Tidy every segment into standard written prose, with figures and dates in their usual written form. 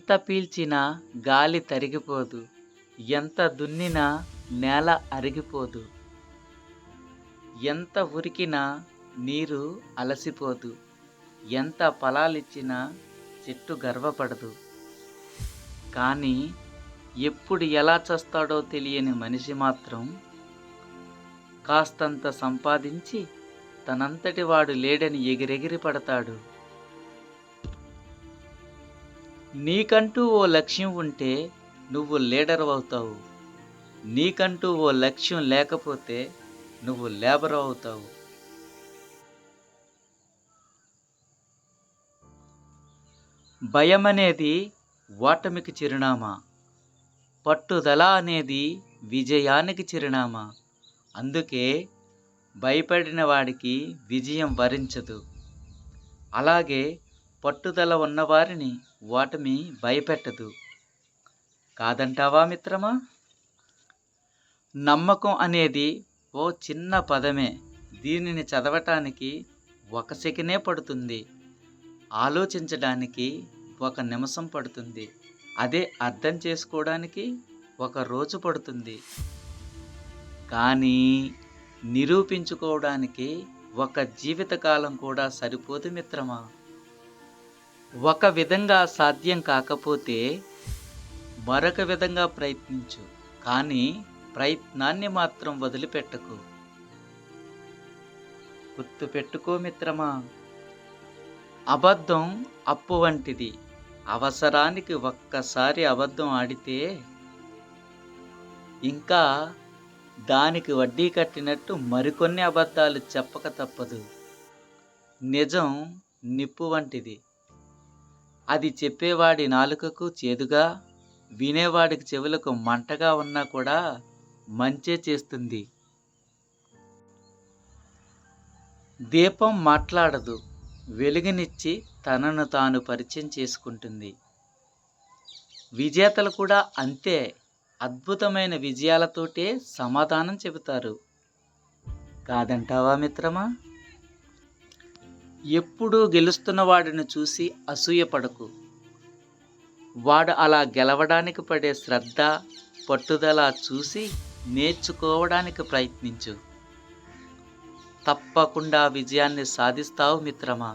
ఎంత పీల్చినా గాలి తరిగిపోదు, ఎంత దున్నినా నేల అరిగిపోదు, ఎంత ఉరికినా నీరు అలసిపోదు, ఎంత ఫలాలిచ్చినా చెట్టు గర్వపడదు. కానీ ఎప్పుడు ఎలా చస్తాడో తెలియని మనిషి మాత్రం కాస్తంత సంపాదించి తనంతటి వాడు లేడని ఎగిరెగిరి పడతాడు. నీకంటూ ఓ లక్ష్యం ఉంటే నువ్వు లీడర్ అవుతావు. నీకంటూ ఓ లక్ష్యం లేకపోతే నువ్వు లేబర్ అవుతావు. భయం అనేది ఓటమికి చిరునామా, పట్టుదల అనేది విజయానికి చిరునామా. అందుకే భయపడిన వాడికి విజయం వరించదు. అలాగే పట్టుదల ఉన్నవారిని ఓటమి భయపెట్టదు. కాదంటావా మిత్రమా? నమ్మకం అనేది ఓ చిన్న పదమే. దీనిని చదవటానికి 1 సెకనే పడుతుంది. ఆలోచించడానికి 1 నిమిషం పడుతుంది. అదే అర్థం చేసుకోవడానికి 1 రోజు పడుతుంది. కానీ నిరూపించుకోవడానికి 1 జీవితకాలం కూడా సరిపోదు మిత్రమా. ఒక విధంగా సాధ్యం కాకపోతే మరొక విధంగా ప్రయత్నించు, కానీ ప్రయత్నాన్ని మాత్రం వదిలిపెట్టకు. గుర్తుపెట్టుకో మిత్రమా, అబద్ధం అప్పు వంటిది. అవసరానికి ఒక్కసారి అబద్ధం ఆడితే ఇంకా దానికి వడ్డీ కట్టినట్టు మరికొన్ని అబద్ధాలు చెప్పక తప్పదు. నిజం నిప్పు వంటిది. అది చెప్పేవాడి నాలుకకు చేదుగా, వినేవాడికి చెవులకు మంటగా ఉన్నా కూడా మంచే చేస్తుంది. దీపం మాట్లాడదు, వెలుగునిచ్చి తనను తాను పరిచయం చేసుకుంటుంది. విజేతలు కూడా అంతే. అద్భుతమైన విజయాలతోటే సమాధానం చెబుతారు. కాదంటావా మిత్రమా? ఎప్పుడూ గెలుస్తున్న వాడిని చూసి అసూయపడకు. వాడు అలా గెలవడానికి పడే శ్రద్ధ, పట్టుదల చూసి నేర్చుకోవడానికి ప్రయత్నించు. తప్పకుండా విజయాన్ని సాధిస్తావు మిత్రమా.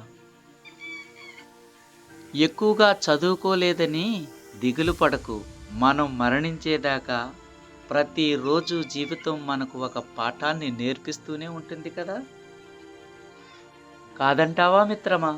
ఎక్కువగా చదువుకోలేదని దిగులు పడకు. మనం మరణించేదాకా ప్రతిరోజు జీవితం మనకు ఒక పాఠాన్ని నేర్పిస్తూనే ఉంటుంది కదా. కాదంటావా మిత్రమా?